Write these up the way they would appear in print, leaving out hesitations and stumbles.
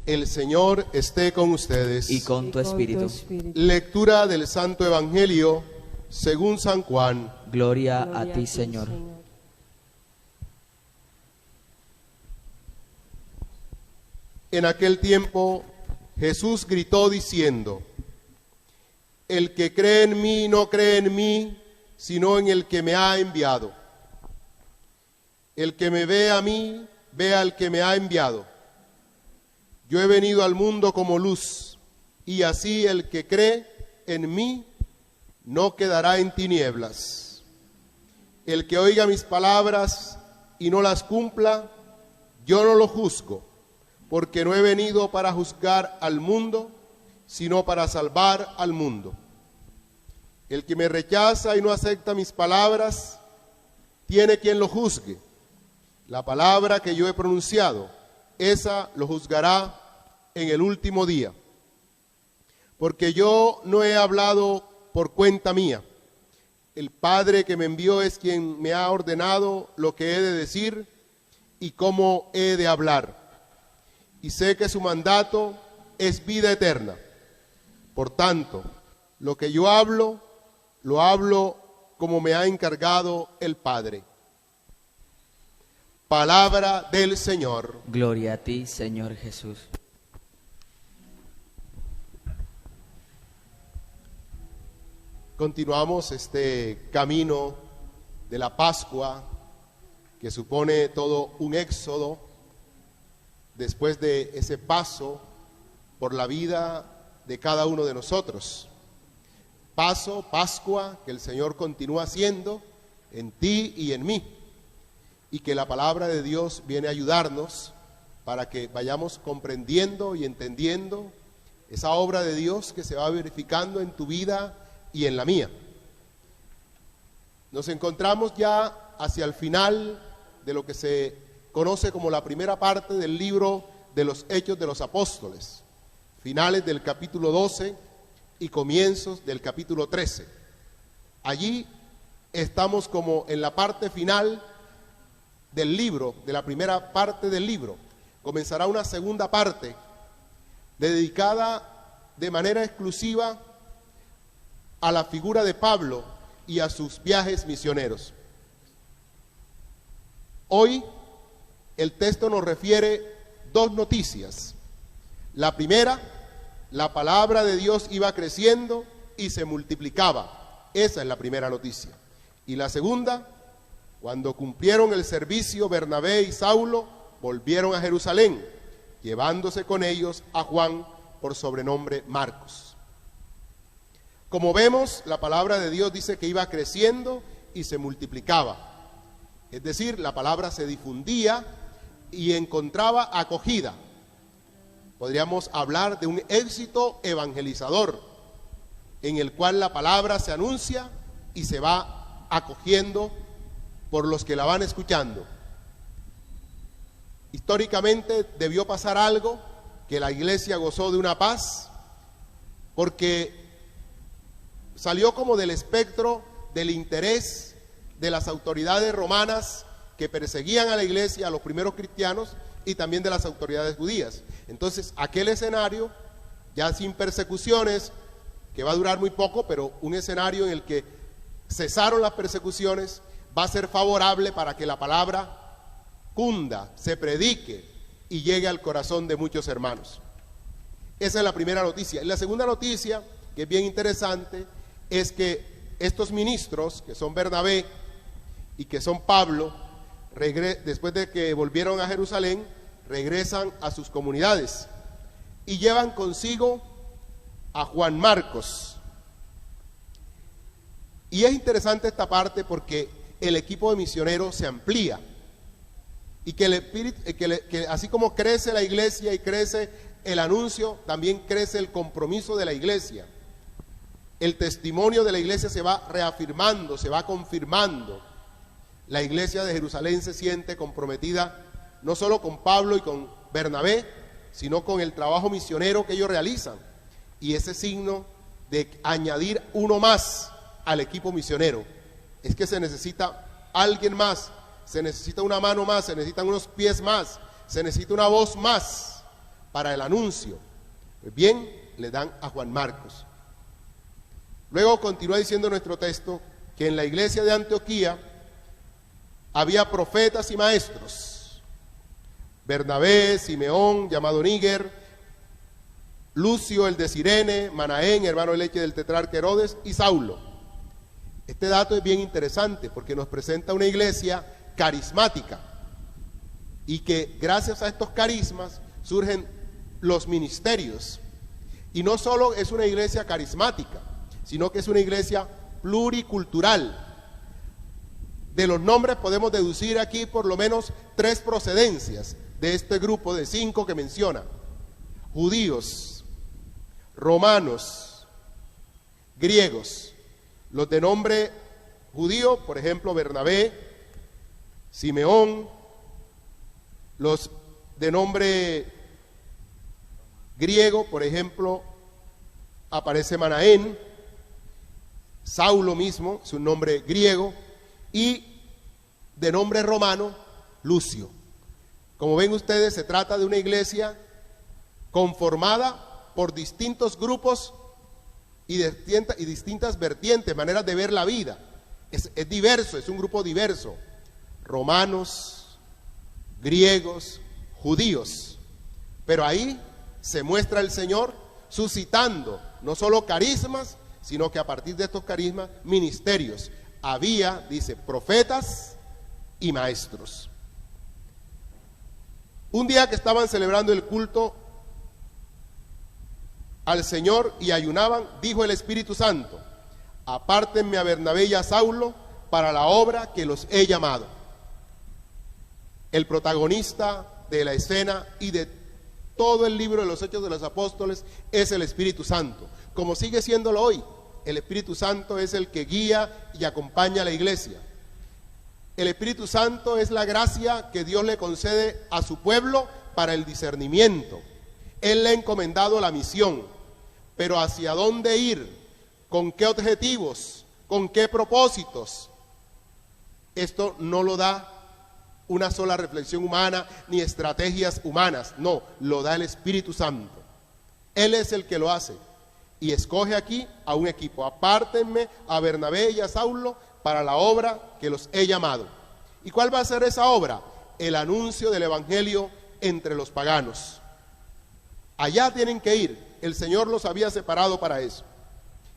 El Señor esté con ustedes. Y con tu espíritu. Lectura del Santo Evangelio según San Juan. Gloria a ti, Señor. En aquel tiempo Jesús gritó diciendo: El que cree en mí no cree en mí, sino en el que me ha enviado. El que me ve a mí, ve al que me ha enviado. Yo he venido al mundo como luz, y así el que cree en mí no quedará en tinieblas. El que oiga mis palabras y no las cumpla, yo no lo juzgo, porque no he venido para juzgar al mundo, sino para salvar al mundo. El que me rechaza y no acepta mis palabras, tiene quien lo juzgue. La palabra que yo he pronunciado, esa lo juzgará en el último día. Porque yo no he hablado por cuenta mía. El Padre que me envió es quien me ha ordenado lo que he de decir y cómo he de hablar. Y sé que su mandato es vida eterna. Por tanto, lo que yo hablo, lo hablo como me ha encargado el Padre. Palabra del Señor. Gloria a ti, Señor Jesús. Continuamos este camino de la Pascua, que supone todo un éxodo, después de ese paso por la vida de cada uno de nosotros. Pascua, que el Señor continúa haciendo en ti y en mí, y que la palabra de Dios viene a ayudarnos para que vayamos comprendiendo y entendiendo esa obra de Dios que se va verificando en tu vida y en la mía. Nos encontramos ya hacia el final de lo que se conoce como la primera parte del libro de los Hechos de los Apóstoles, finales del capítulo 12 y comienzos del capítulo 13. Allí estamos como en la parte final del libro, de la primera parte del libro. Comenzará una segunda parte dedicada de manera exclusiva a la figura de Pablo y a sus viajes misioneros. Hoy el texto nos refiere dos noticias. La primera, la palabra de Dios iba creciendo y se multiplicaba. Esa es la primera noticia. Y la segunda, cuando cumplieron el servicio, Bernabé y Saulo volvieron a Jerusalén, llevándose con ellos a Juan, por sobrenombre Marcos. Como vemos, la palabra de Dios dice que iba creciendo y se multiplicaba. Es decir, la palabra se difundía y encontraba acogida. Podríamos hablar de un éxito evangelizador, en el cual la palabra se anuncia y se va acogiendo por los que la van escuchando. Históricamente debió pasar algo, que la iglesia gozó de una paz, porque salió como del espectro del interés de las autoridades romanas que perseguían a la iglesia, a los primeros cristianos, y también de las autoridades judías. Entonces, aquel escenario, ya sin persecuciones, que va a durar muy poco, pero un escenario en el que cesaron las persecuciones, va a ser favorable para que la palabra cunda, se predique y llegue al corazón de muchos hermanos. Esa es la primera noticia. Y la segunda noticia, que es bien interesante, es que estos ministros, que son Bernabé y que son Pablo, después de que volvieron a Jerusalén, regresan a sus comunidades y llevan consigo a Juan Marcos. Y es interesante esta parte porque el equipo de misioneros se amplía y que así como crece la iglesia y crece el anuncio, también crece el compromiso de la iglesia. El testimonio de la iglesia se va reafirmando, se va confirmando. La iglesia de Jerusalén se siente comprometida no solo con Pablo y con Bernabé, sino con el trabajo misionero que ellos realizan. Y ese signo de añadir uno más al equipo misionero es que se necesita alguien más, se necesita una mano más, se necesitan unos pies más, se necesita una voz más para el anuncio. Pues bien, le dan a Juan Marcos. Luego continúa diciendo nuestro texto que en la iglesia de Antioquía había profetas y maestros: Bernabé, Simeón, llamado Níger, Lucio el de Cirene, Manaén, hermano de leche del tetrarca Herodes, y Saulo. Este dato es bien interesante porque nos presenta una iglesia carismática y que gracias a estos carismas surgen los ministerios. Y no solo es una iglesia carismática, sino que es una iglesia pluricultural. De los nombres podemos deducir aquí por lo menos 3 procedencias de este grupo de 5 que menciona: judíos, romanos, griegos. Los de nombre judío, por ejemplo, Bernabé, Simeón. Los de nombre griego, por ejemplo, aparece Manaén. Saulo mismo es un nombre griego. Y de nombre romano, Lucio. Como ven ustedes, se trata de una iglesia conformada por distintos grupos y distintas vertientes, maneras de ver la vida. Es diverso, es un grupo diverso: romanos, griegos, judíos. Pero ahí se muestra el Señor suscitando no solo carismas, sino que a partir de estos carismas, ministerios. Había, dice, profetas y maestros. Un día que estaban celebrando el culto al Señor y ayunaban, dijo el Espíritu Santo: apártenme a Bernabé y a Saulo para la obra que los he llamado. El protagonista de la escena y de todo el libro de los Hechos de los Apóstoles es el Espíritu Santo, como sigue siéndolo hoy. El Espíritu Santo es el que guía y acompaña a la iglesia. El Espíritu Santo es la gracia que Dios le concede a su pueblo para el discernimiento. Él le ha encomendado la misión, pero hacia dónde ir, con qué objetivos, con qué propósitos, esto no lo da una sola reflexión humana ni estrategias humanas. No, lo da el Espíritu Santo. Él es el que lo hace. Y escoge aquí a un equipo: apártenme a Bernabé y a Saulo para la obra que los he llamado. ¿Y cuál va a ser esa obra? El anuncio del evangelio entre los paganos. Allá tienen que ir. El Señor los había separado para eso.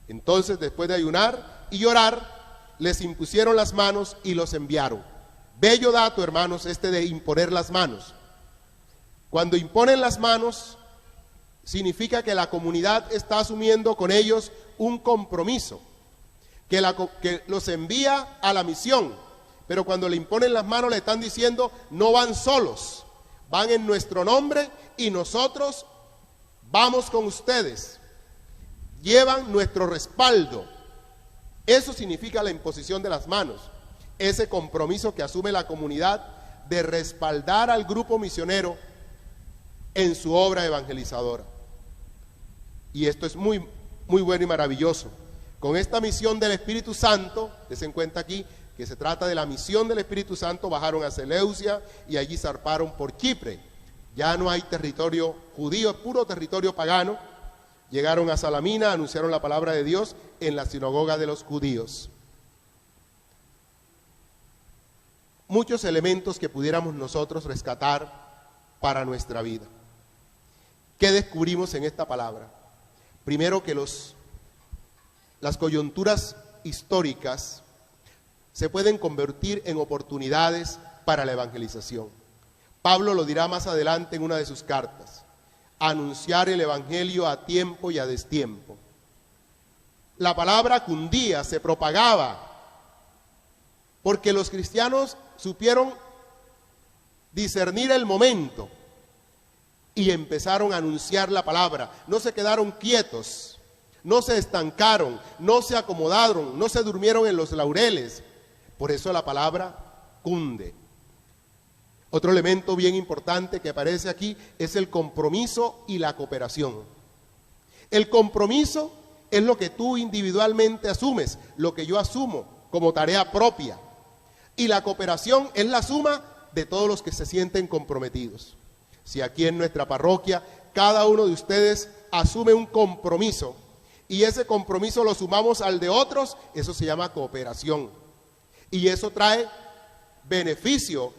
Entonces, después de ayunar y orar, les impusieron las manos y los enviaron. Bello dato, hermanos, este de imponer las manos. Cuando imponen las manos, significa que la comunidad está asumiendo con ellos un compromiso, que los envía a la misión, pero cuando le imponen las manos le están diciendo: no van solos, van en nuestro nombre y nosotros vamos con ustedes, llevan nuestro respaldo. Eso significa la imposición de las manos, ese compromiso que asume la comunidad de respaldar al grupo misionero en su obra evangelizadora. Y esto es muy, muy bueno y maravilloso. Con esta misión del Espíritu Santo, se cuenta aquí que se trata de la misión del Espíritu Santo, bajaron a Seleucia y allí zarparon por Chipre. Ya no hay territorio judío, es puro territorio pagano. Llegaron a Salamina, anunciaron la palabra de Dios en la sinagoga de los judíos. Muchos elementos que pudiéramos nosotros rescatar para nuestra vida. ¿Qué descubrimos en esta palabra? Primero, que las coyunturas históricas se pueden convertir en oportunidades para la evangelización. Pablo lo dirá más adelante en una de sus cartas: anunciar el evangelio a tiempo y a destiempo. La palabra cundía, se propagaba, porque los cristianos supieron discernir el momento y empezaron a anunciar la palabra. No se quedaron quietos, no se estancaron, no se acomodaron, no se durmieron en los laureles. Por eso la palabra cunde. Otro elemento bien importante que aparece aquí es el compromiso y la cooperación. El compromiso es lo que tú individualmente asumes, lo que yo asumo como tarea propia. Y la cooperación es la suma de todos los que se sienten comprometidos. Si aquí en nuestra parroquia cada uno de ustedes asume un compromiso y ese compromiso lo sumamos al de otros, eso se llama cooperación. Y eso trae beneficio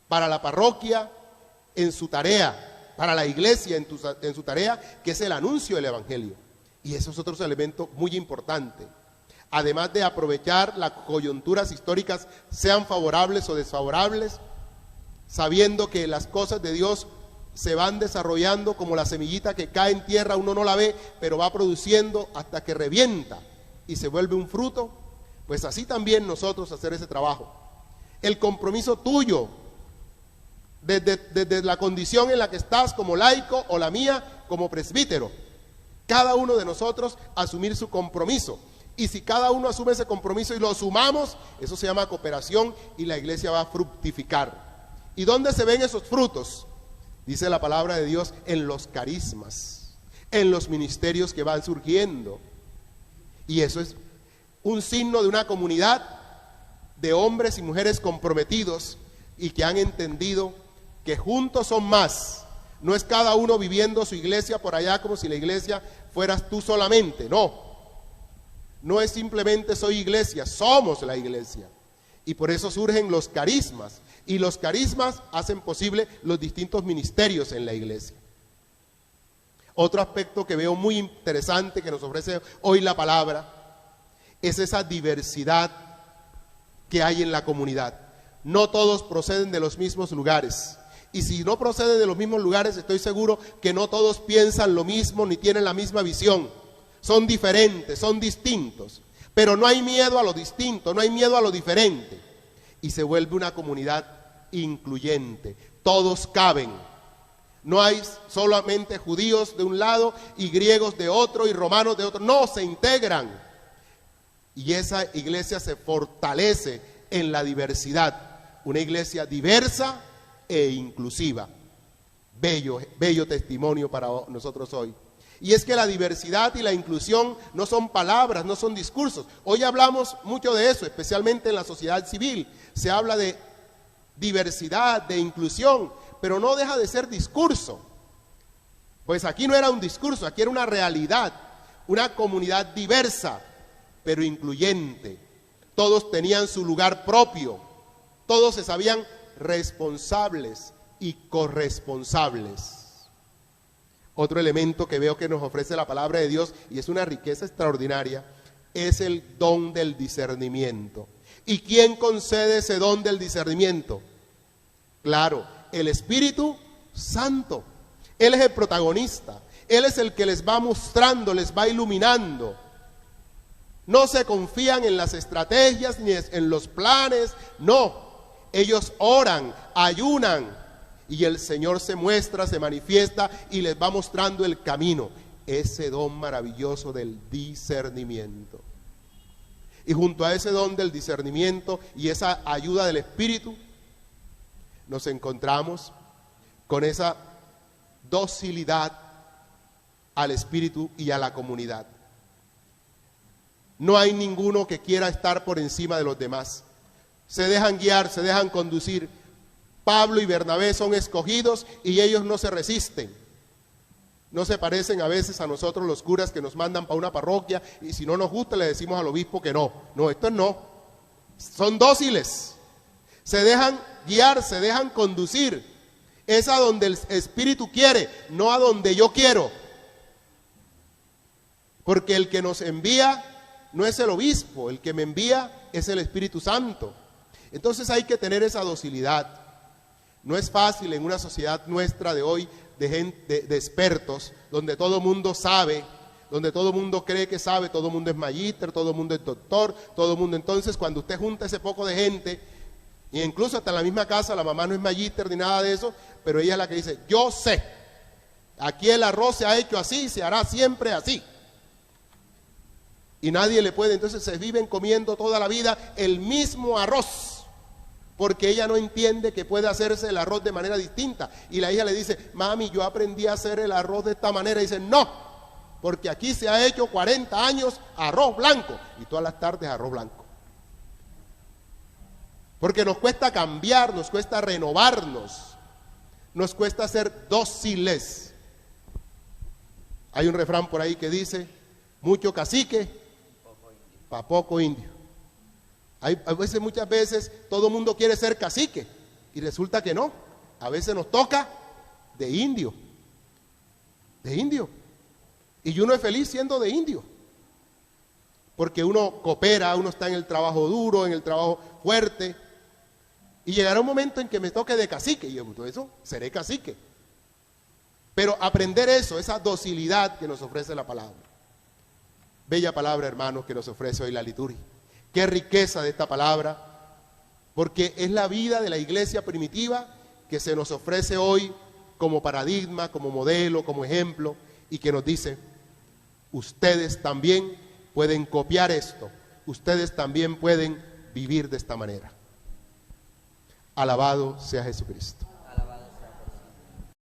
para la parroquia en su tarea, para la iglesia en su tarea, que es el anuncio del Evangelio. Y eso es otro elemento muy importante. Además de aprovechar las coyunturas históricas, sean favorables o desfavorables, sabiendo que las cosas de Dios se van desarrollando como la semillita que cae en tierra, uno no la ve, pero va produciendo hasta que revienta y se vuelve un fruto, pues así también nosotros hacer ese trabajo. El compromiso tuyo, desde la condición en la que estás como laico o la mía como presbítero, cada uno de nosotros asumir su compromiso. Y si cada uno asume ese compromiso y lo sumamos, eso se llama cooperación y la iglesia va a fructificar. ¿Y dónde se ven esos frutos? Dice la palabra de Dios, en los carismas, en los ministerios que van surgiendo. Y eso es un signo de una comunidad de hombres y mujeres comprometidos y que han entendido que juntos son más. No es cada uno viviendo su iglesia por allá como si la iglesia fueras tú solamente, no. No es simplemente soy iglesia, somos la iglesia. Y por eso surgen los carismas. Y los carismas hacen posible los distintos ministerios en la iglesia. Otro aspecto que veo muy interesante que nos ofrece hoy la palabra es esa diversidad que hay en la comunidad. No todos proceden de los mismos lugares. Y si no proceden de los mismos lugares, estoy seguro que no todos piensan lo mismo ni tienen la misma visión. Son diferentes, son distintos, pero no hay miedo a lo distinto, no hay miedo a lo diferente. Y se vuelve una comunidad incluyente, todos caben. No hay solamente judíos de un lado y griegos de otro y romanos de otro, no, se integran. Y esa iglesia se fortalece en la diversidad, una iglesia diversa e inclusiva. Bello testimonio para nosotros hoy. Y es que la diversidad y la inclusión no son palabras, no son discursos. Hoy hablamos mucho de eso, especialmente en la sociedad civil. Se habla de diversidad, de inclusión, pero no deja de ser discurso. Pues aquí no era un discurso, aquí era una realidad, una comunidad diversa, pero incluyente. Todos tenían su lugar propio, todos se sabían responsables y corresponsables. Otro elemento que veo que nos ofrece la palabra de Dios, y es una riqueza extraordinaria, es el don del discernimiento. ¿Y quién concede ese don del discernimiento? Claro, el Espíritu Santo. Él es el protagonista, Él es el que les va mostrando, les va iluminando. No se confían en las estrategias ni en los planes, no. Ellos oran, ayunan, y el Señor se muestra, se manifiesta y les va mostrando el camino. Ese don maravilloso del discernimiento. Y junto a ese don del discernimiento y esa ayuda del Espíritu, nos encontramos con esa docilidad al Espíritu y a la comunidad. No hay ninguno que quiera estar por encima de los demás. Se dejan guiar, se dejan conducir. Pablo y Bernabé son escogidos y ellos no se resisten. No se parecen a veces a nosotros los curas que nos mandan para una parroquia y si no nos gusta le decimos al obispo que no. No, estos no. Son dóciles. Se dejan guiar, se dejan conducir. Es a donde el Espíritu quiere, no a donde yo quiero. Porque el que nos envía no es el obispo, el que me envía es el Espíritu Santo. Entonces hay que tener esa docilidad. No es fácil en una sociedad nuestra de hoy, de expertos, donde todo el mundo sabe, donde todo el mundo cree que sabe, todo el mundo es magíster, todo el mundo es doctor, todo el mundo. Entonces cuando usted junta ese poco de gente, e incluso hasta en la misma casa, la mamá no es magíster ni nada de eso, pero ella es la que dice, yo sé, aquí el arroz se ha hecho así y se hará siempre así. Y nadie le puede, entonces se viven comiendo toda la vida el mismo arroz. Porque ella no entiende que puede hacerse el arroz de manera distinta. Y la hija le dice, mami, yo aprendí a hacer el arroz de esta manera. Y dice, no, porque aquí se ha hecho 40 años arroz blanco. Y todas las tardes arroz blanco. Porque nos cuesta cambiar, nos cuesta renovarnos. Nos cuesta ser dóciles. Hay un refrán por ahí que dice, mucho cacique, pa' poco indio. Muchas veces, todo el mundo quiere ser cacique y resulta que no. A veces nos toca de indio. De indio. Y uno es feliz siendo de indio. Porque uno coopera, uno está en el trabajo duro, en el trabajo fuerte. Y llegará un momento en que me toque de cacique. Y yo, todo eso, seré cacique. Pero aprender eso, esa docilidad que nos ofrece la palabra. Bella palabra, hermanos, que nos ofrece hoy la liturgia. Qué riqueza de esta palabra, porque es la vida de la iglesia primitiva que se nos ofrece hoy como paradigma, como modelo, como ejemplo, y que nos dice, ustedes también pueden copiar esto, ustedes también pueden vivir de esta manera. Alabado sea Jesucristo.